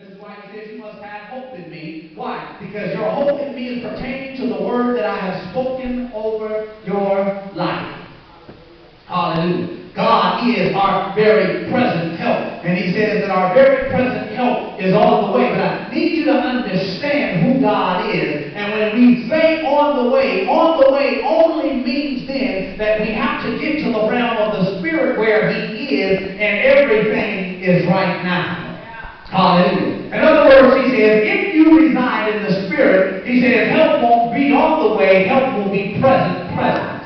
This is why he says you must have hope in me. Why? Because your hope in me is pertaining to the word that I have spoken over your life. Hallelujah. God is our very present help. And he says that our very present help is on the way. But I need you to understand who God is. And when we say on the way only means then that we have to get to the realm of the Spirit where he is and everything is right now. Hallelujah. In other words, he says, if you reside in the Spirit, he says, help won't be on the way, help will be present. Hallelujah.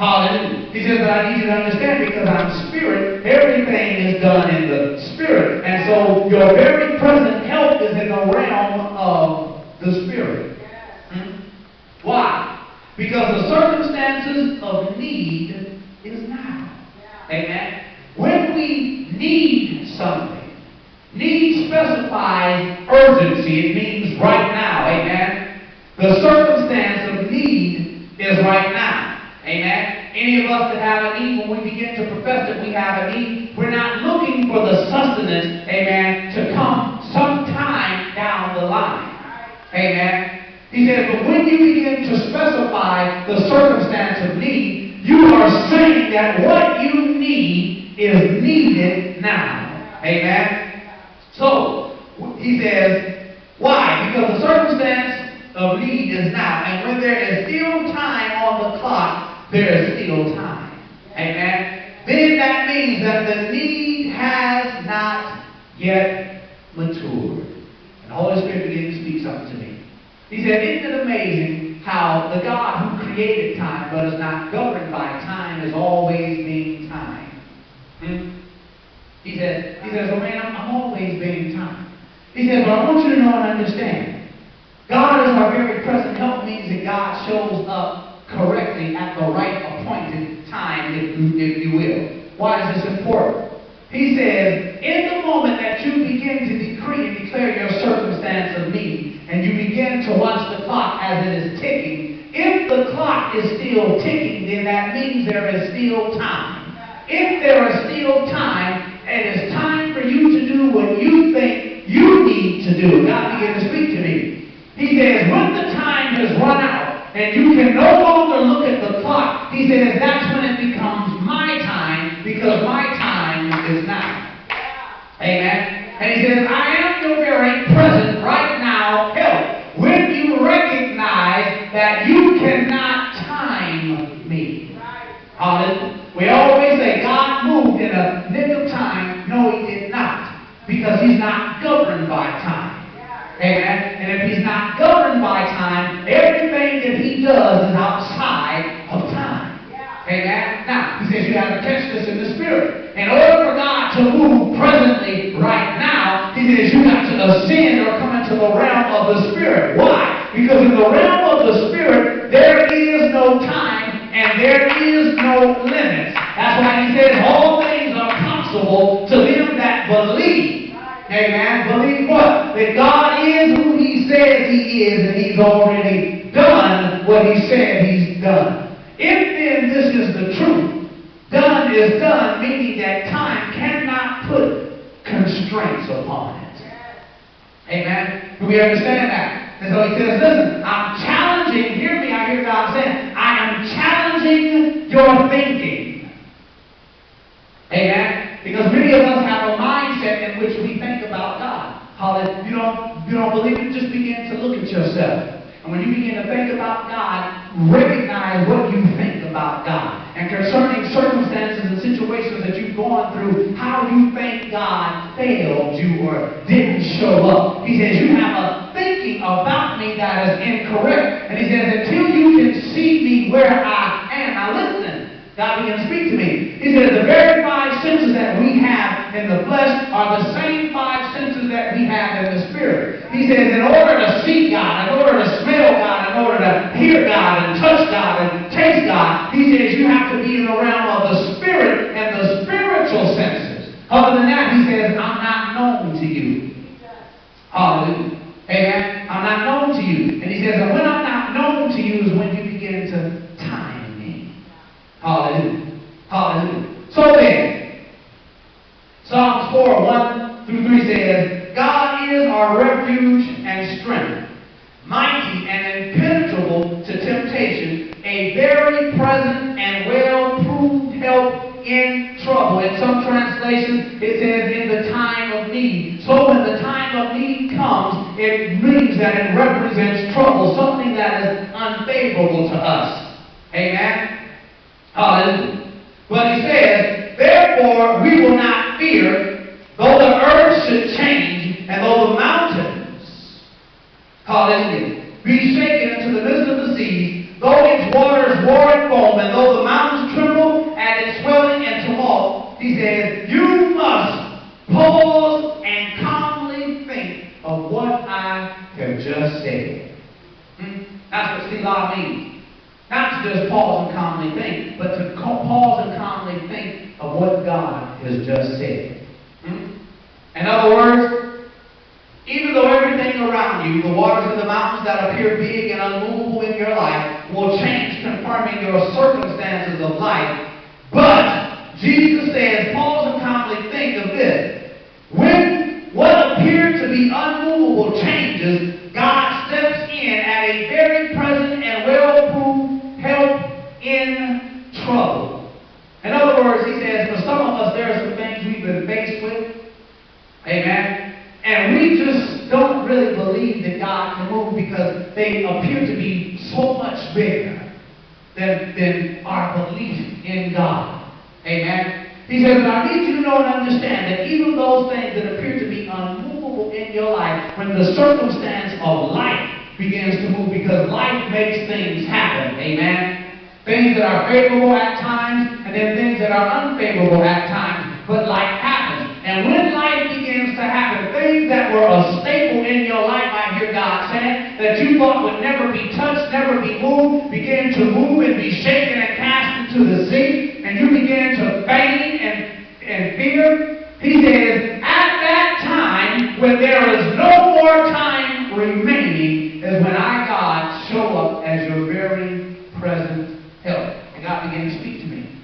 Hallelujah. He says, but I need you to understand because I'm Spirit, everything is done in the Spirit. And so your very present help is in the realm of the Spirit. Why? Because the circumstances of need is now. Amen. When we need something, need specifies urgency. It means right now. Amen. The circumstance of need is right now. Amen. Any of us that have a need, when we begin to profess that we have a need, we're not looking for the sustenance, amen, to come sometime down the line. Amen. He says, but when you begin to specify the circumstance of need, you are saying that what you need is needed now. Amen. So, he says, why? Because the circumstance of need is now. And when there is still time on the clock, there is still time. Amen. Then that means that the need has not yet matured. And the Holy Spirit began to speak something to me. He said, isn't it amazing how the God who created time but is not governed by time is always being time? He says, well, man, I'm always being time. He says, but I want you to know and understand. God is our very present help means that God shows up correctly at the right appointed time, if you will. Why is this important? He says, in the moment that you begin to decree and declare your circumstance of need, and you begin to watch the clock as it is ticking, if the clock is still ticking, then that means there is still time. If there is still time, it is time for you to do what you think you need to do. God began to speak to me. He says, when the time has run out, and you can no longer look at the clock, he says, that's when it becomes my time, because my time is now. Amen. And he says, I am your very present right now help. When you recognize that you cannot time me. Hallelujah. We always say God moved in a nick of time. No, he did not. Because he's not governed by time. Amen. And if he's not governed by time, everything that he does is outside of time. Amen. Now, he says you have to catch this in the Spirit. In order for God to move presently right now, he says you got to ascend or come into the realm of the Spirit. Why? Because in the realm of the Spirit, there is no time and there is no limits. That's why he says all things are possible to them that believe. Amen. Believe what? That God is who he says he is, and he's already done what he said he's done. If then this is the truth, done is done, meaning that time cannot put constraints upon it. Amen. Do we understand that? And so he says, listen, I'm challenging, hear me, I hear God saying, I am challenging your thinking. Amen. Because many of us have a mindset in which we think about God. Hallelujah. You don't believe it, just begin to look at yourself. And when you begin to think about God, recognize what you think about God. And concerning circumstances and situations that you've gone through, how you think God failed you or didn't show up. He says, you have a thinking about me that is incorrect. And he says, until you can see me where I am. Now listen. God began to speak to me. He said, the very five senses that we have in the flesh are the same five senses that we have in the Spirit. He says, in order to see God, in order to smell God, in order to hear God and touch God and taste God, he says, you have to be in the realm of the Spirit and the spiritual senses. Other than that, he says, I'm not known to you. Hallelujah. Amen. I'm not known to you. And he says, and when I'm not known to you is when you begin to time me. Hallelujah. Hallelujah. So then, Psalms 4:1 1 through 3 says, God is our refuge and strength, mighty and impenetrable to temptation, a very present and well-proved help in trouble. In some translations, it says in the time of need. So when the time of need comes, it means that it represents trouble, something that is unfavorable to us. Amen? Hallelujah. But he says, therefore we will not fear, though the earth should change, and though the mountains, hallelujah, be shaken into the midst of the seas, though its waters roar and foam, and though the mountains tremble at its swelling and tumult. He says, you must pause and calmly think of what I have just said. That's what Selah means. Not to just pause and calmly think, but to pause and calmly think of what God has just said. In other words, even though everything around you, the waters and the mountains that appear big and unmovable in your life, will change, confirming your circumstances of life, but Jesus says, pause and calmly think of this. When what appeared to be unmovable changes, God steps in at a very present and well-proved help in trouble. In other words, he says, for some of us, there are some things we've been faced with. Amen. And we just don't really believe that God can move because they appear to be so much bigger than our belief in God. Amen. He says, but I need you to know and understand that even those things that appear to be unmovable in your life, when the circumstance of life begins to move, because life makes things happen. Amen. Things that are favorable at times, and then things that are unfavorable at times. But life happens. And when life begins to happen, things that were a staple in your life, I hear God saying, that you thought would never be touched, never be moved, begin to move and be shaken and cast into the sea, and you begin to faint and fear. He says, at that time, when there is no more time remaining, is when I, God, show up as your very present help. And God began to speak to me.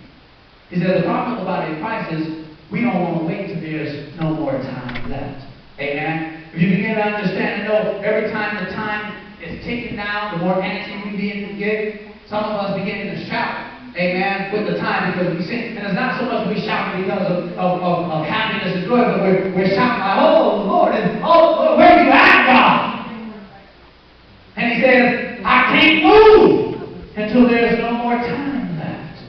He said, the problem with the body of Christ is, we don't want to wait till there's no more time left. Amen? If you begin to understand and know every time the time is ticking down, the more antsy we begin to get, some of us begin to shout, amen, with the time because we sing. And it's not so much we shout because of happiness and joy, but we're shouting like, oh, Lord, and oh, where you at, God? And he says, I can't move until there's no more time left.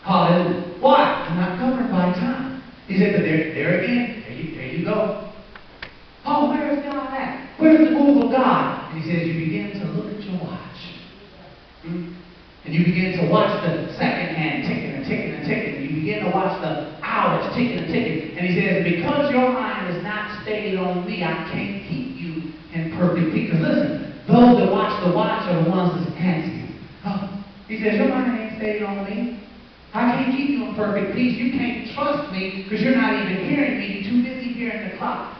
Hallelujah. Why? I'm not governed by time. He said, but there again, there you go. Oh, where is God at? Where's the move of God? And he says, you begin to look at your watch. And you begin to watch the second hand ticking and ticking and ticking. And you begin to watch the hours ticking and ticking. And he says, because your mind is not stayed on me, I can't keep you in perfect peace. Because listen, those that watch the watch are the ones that's antsy. Oh, he says, your mind ain't stayed on me. I can't keep you in perfect peace. You can't trust me because you're not even hearing me. You're too busy hearing the clock.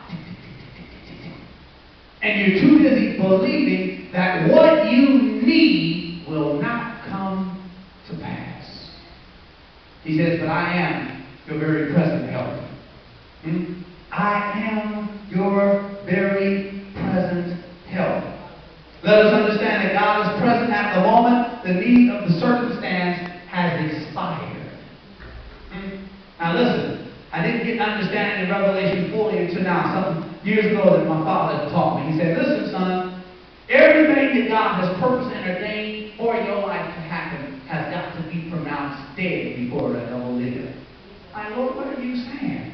And you're too busy believing that what you need will not come to pass. He says, but I am your very present help. I am your very present help. Let us understand that God is present at the moment. The need of the circumstance has expired. Now listen, I didn't get understanding in Revelation fully until now. Some years ago that my father taught me. He said, listen, son, everything that God has purposed and ordained for your life to happen has got to be pronounced dead before it ever live. I Lord, what are you saying?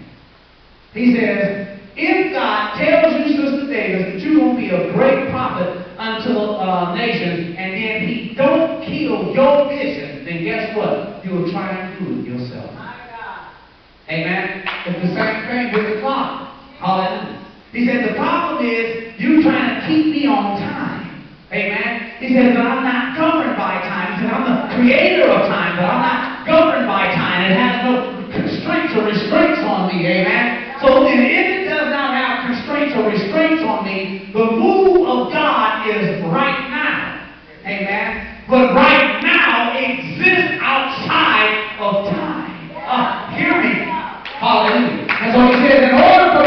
He says, if God tells you, Sister Davis, that you're going to be a great prophet unto nations, and then he don't kill your vision, then guess what? You'll try and do it yourself. Amen? It's the same thing with the clock. Hallelujah. He said, the problem is you trying to keep me on time. Amen? He said, but I'm not governed by time. He said, I'm the creator of time, but I'm not governed by time. It has no constraints or restraints on me. Amen? So then if it does not have constraints or restraints on me, the move of God is right now. Amen? But right now exists outside of time. Hear me. Hallelujah. And so he says, in order for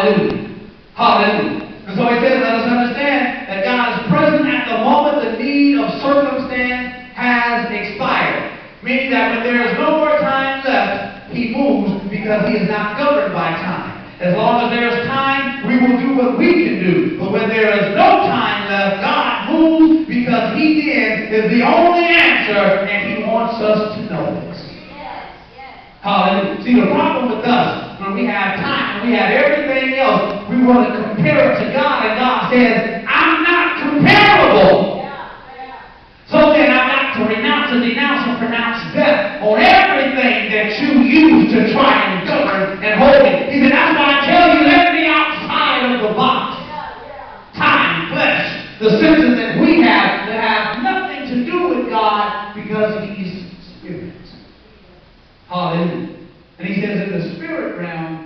Hallelujah. Hallelujah. And so he says, let us understand that God is present at the moment the need of circumstance has expired. Meaning that when there is no more time left, he moves because he is not governed by time. As long as there is time, we will do what we can do. But when there is no time left, God moves because he is the only answer, and he wants us to know this. Hallelujah. See, the problem with us, when we have time, when we have everything else, we want to compare it to God, and God says, I'm not comparable. So then I've got to renounce and denounce and pronounce death on everything that you use to try and govern and hold it. He said, that's why I tell you, let me outside of the box. Time, flesh, the senses that we have that have nothing to do with God because he's spirit. Hallelujah. And he says in the spirit realm,